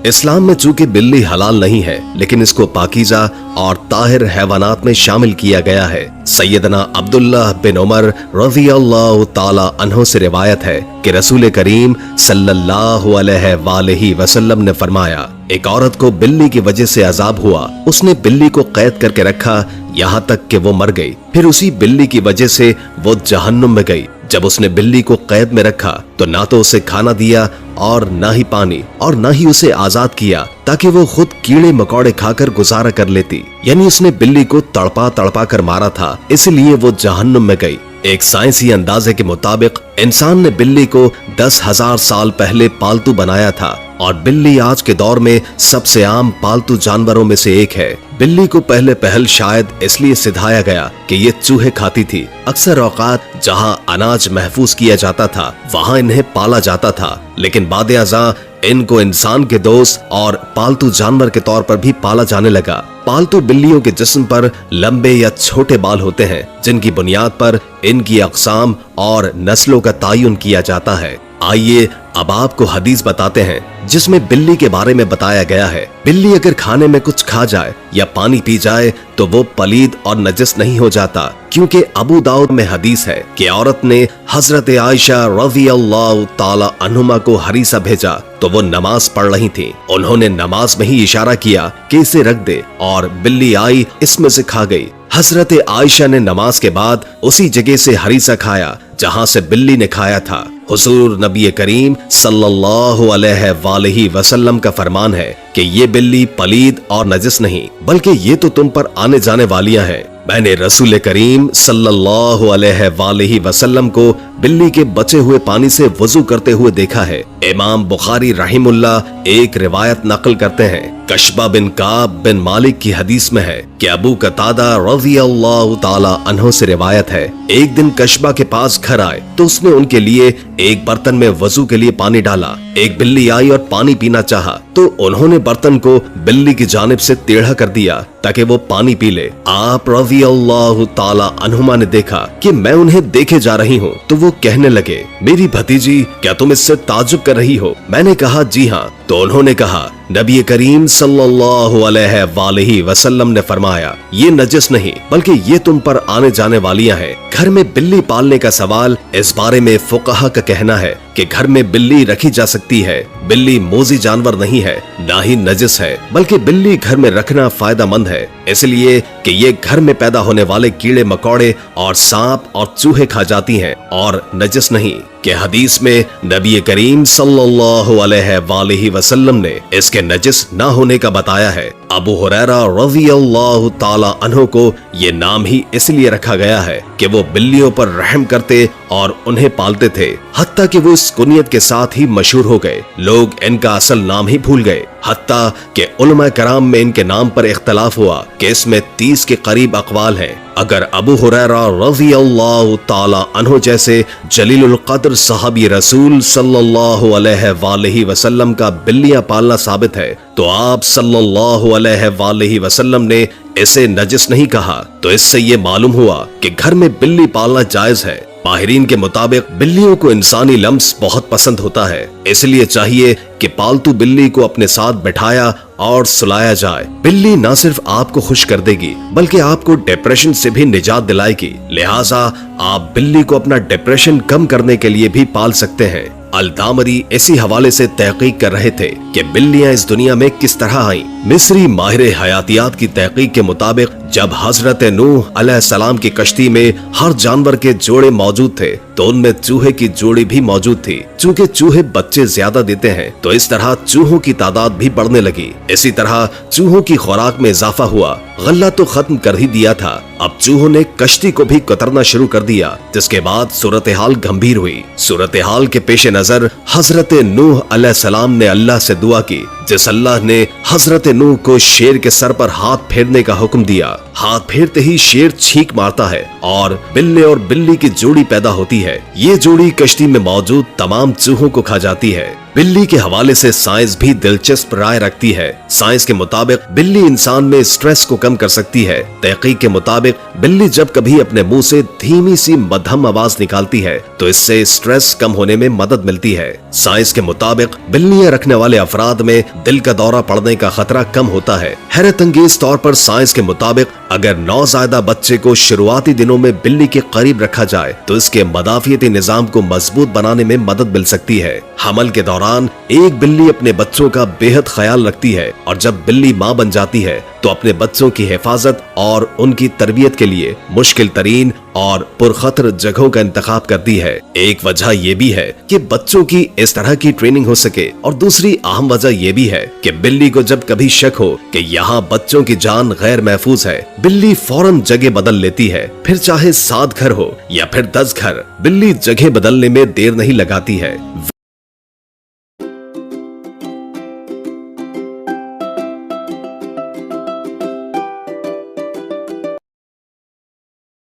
इस्लाम में चूंकि बिल्ली हलाल नहीं है, लेकिन इसको पाकीज़ा और ताहिर हैवानात में शामिल किया गया है। सैयदना अब्दुल्लाह बिन उमर रज़ियल्लाहु ताला अन्हु से रिवायत है कि रसूल करीम सल्लल्लाहु अलैहि वसल्लम ने फरमाया, एक औरत को बिल्ली की वजह से अजाब हुआ। उसने बिल्ली को कैद करके रखा यहाँ तक कि वो मर गई। फिर उसी बिल्ली की वजह से वो जहन्नुम में गई। जब उसने बिल्ली को कैद में रखा तो ना तो उसे खाना दिया और ना ही पानी, और ना ही उसे आजाद किया ताकि वो खुद कीड़े मकोड़े खाकर गुजारा कर लेती। यानी उसने बिल्ली को तड़पा तड़पा कर मारा था, इसलिए वो जहन्नुम में गई। एक साइंसी अंदाजे के मुताबिक इंसान ने बिल्ली को 10,000 साल पहले पालतू बनाया था, और बिल्ली आज के दौर में सबसे आम पालतू जानवरों में से एक है। बिल्ली को पहले पहल शायद इसलिए सिधाया गया कि ये चूहे खाती थी। अक्सर औकात जहां अनाज महफूज किया जाता था वहां इन्हें पाला जाता था, लेकिन बाद-ए-अज़ां इनको इंसान के दोस्त और पालतू जानवर के तौर पर भी पाला जाने लगा। पालतू बिल्लियों के जिस्म पर लंबे या छोटे बाल होते हैं, जिनकी बुनियाद पर इनकी अक़साम और नस्लों का तायुन किया जाता है। आइए अब आपको हदीस बताते हैं जिसमें बिल्ली के बारे में बताया गया है। बिल्ली अगर खाने में कुछ खा जाए या पानी पी जाए तो वो पलीद और नजस नहीं हो जाता, क्योंकि अबू दाऊद में हदीस है कि औरत ने हजरत आयशा रज़ियल्लाहु ताला अन्हुमा को हरीसा भेजा तो वो नमाज पढ़ रही थी। उन्होंने नमाज में ही इशारा किया कि इसे रख दे, और बिल्ली आई इसमें से खा गई। हजरत आयशा ने नमाज के बाद उसी जगह से हरीसा खाया जहां से बिल्ली ने खाया था। हुजूर नबी करीम सल्लल्लाहु अलैहि वसल्लम का फरमान है कि ये बिल्ली पलीद और नजस नहीं, बल्कि ये तो तुम पर आने जाने वालियां हैं। मैंने रसूल करीम सल्लल्लाहु अलैहि वसल्लम को बिल्ली के बचे हुए पानी से वजू करते हुए देखा है। इमाम बुखारी रहिमुल्लाह एक रिवायत नकल करते हैं। कशबा बिन काब बिन मालिक की हदीस में है कि अबू कतादा रज़ियल्लाहु ताला अन्हु से रिवायत है, एक दिन कशबा के पास घर आए तो उसने उनके लिए एक बर्तन में वजू के लिए पानी डाला। एक बिल्ली आई और पानी पीना चाहा तो उन्होंने बर्तन को बिल्ली की जानिब से टेढ़ा कर दिया ताकि वो पानी पी ले। आप रज़ियल्लाहु ताला अन्हुमा ने देखा कि मैं उन्हें देखे जा रही हूँ तो वो कहने लगे, मेरी भतीजी क्या तुम इससे ताज्जुब कर रही हो? मैंने कहा जी हाँ। तो उन्होंने कहा, नबी करीम सल्लल्लाहु अलैहि वसल्लम ने फरमाया, ये नजस नहीं बल्कि ये तुम पर आने जाने वालियां हैं। घर में बिल्ली पालने का सवाल, इस बारे में फुक़हा का कहना है कि घर में बिल्ली रखी जा सकती है। बिल्ली मोजी जानवर नहीं है, ना ही नजस है, बल्कि बिल्ली घर में रखना फायदेमंद है, इसलिए कि ये घर में पैदा होने वाले कीड़े मकोड़े और सांप और चूहे खा जाती हैं, और नजस नहीं। कि हदीस में नबी करीम सल्लल्लाहु अलैहि वसल्लम ने इसके नजस ना होने का बताया है। अबू हुरैरा रज़ियल्लाहु ताला अन्हु को ये नाम ही इसलिए रखा गया है कि वो बिल्लियों पर रहम करते और उन्हें पालते थे, हत्ता कि वो इस कुनियत के साथ ही मशहूर हो गए। लोग इनका असल नाम ही भूल गए, हत्ता कि उलमा कराम में इनके नाम पर इख्तलाफ हुआ कि इसमें 30 के करीब अक़वाल हैं। अगर अबू हुरैरा रज़ियल्लाहु ताला अन्हु जैसे जलीलुल क़द्र सहाबी रसूल सल्लल्लाहु अलैहि वसल्लम का बिल्लियां पालना साबित है, तो आप सल्लल्लाहु अलैहि वसल्लम ने इसे नजस नहीं कहा। तो इससे ये मालूम हुआ कि घर में बिल्ली पालना जायज है। माहिरीन के मुताबिक बिल्लियों को इंसानी लम्स बहुत पसंद होता है, इसलिए चाहिए कि पालतू बिल्ली को अपने साथ बैठाया और सुलाया जाए। बिल्ली न सिर्फ आपको खुश कर देगी बल्कि आपको डिप्रेशन से भी निजात दिलाएगी। लिहाजा आप बिल्ली को अपना डिप्रेशन कम करने के लिए भी पाल सकते हैं। अल-दामरी इसी हवाले से तहकीक कर रहे थे कि बिल्लियां इस दुनिया में किस तरह आईं। मिस्री माहिर हयातियात की तहकीक के मुताबिक जब हजरत नूह अलैहिस्सलाम की कश्ती में हर जानवर के जोड़े मौजूद थे तो उनमें चूहे की जोड़ी भी मौजूद थी। चूंकि चूहे बच्चे ज्यादा देते हैं तो इस तरह चूहों की तादाद भी बढ़ने लगी। इसी तरह चूहों की खुराक में इजाफा हुआ। गल्ला तो खत्म कर ही दिया था, अब चूहों ने कश्ती को भी कतरना शुरू कर दिया, जिसके बाद सूरत हाल गंभीर हुई। सूरत हाल के पेश नजर हजरत नूह अलैहिस्सलाम ने अल्लाह से दुआ की, जिस अल्लाह ने हजरत नूह को शेर के सर पर हाथ फेरने का हुक्म दिया। हाथ फेरते ही शेर छींक मारता है और बिल्ली की जोड़ी पैदा होती है। ये जोड़ी कश्ती में मौजूद तमाम चूहों को खा जाती है। बिल्ली के हवाले से साइंस भी दिलचस्प राय रखती है। साइंस के मुताबिक बिल्ली इंसान में स्ट्रेस को कम कर सकती है। तहकीक के मुताबिक बिल्ली जब कभी अपने मुंह से धीमी सी मध्यम आवाज निकालती है तो इससे स्ट्रेस कम होने में मदद मिलती है। साइंस के मुताबिक बिल्लियां रखने वाले अफराद में दिल का दौरा पड़ने का खतरा कम होता है। हैरत अंगेज तौर पर साइंस के मुताबिक अगर नौज़ायदा बच्चे को शुरुआती दिनों में बिल्ली के करीब रखा जाए तो इसके मदाफियती निजाम को मजबूत बनाने में मदद मिल सकती है। हमल के दौरान एक बिल्ली अपने बच्चों का बेहद ख्याल रखती है और जब बिल्ली मां बन जाती है तो अपने बच्चों की हिफाजत और उनकी तरबियत के लिए मुश्किल तरीन और पुरखतर जगहों का इंतखाब करती है। एक वजह यह भी है कि बच्चों की इस तरह की ट्रेनिंग हो सके और दूसरी अहम वजह यह भी है कि बिल्ली को जब कभी शक हो कि यहाँ बच्चों की जान गैर महफूज है, बिल्ली फौरन जगह बदल लेती है। फिर चाहे 7 घर हो या फिर 10 घर, बिल्ली जगह बदलने में देर नहीं लगाती है।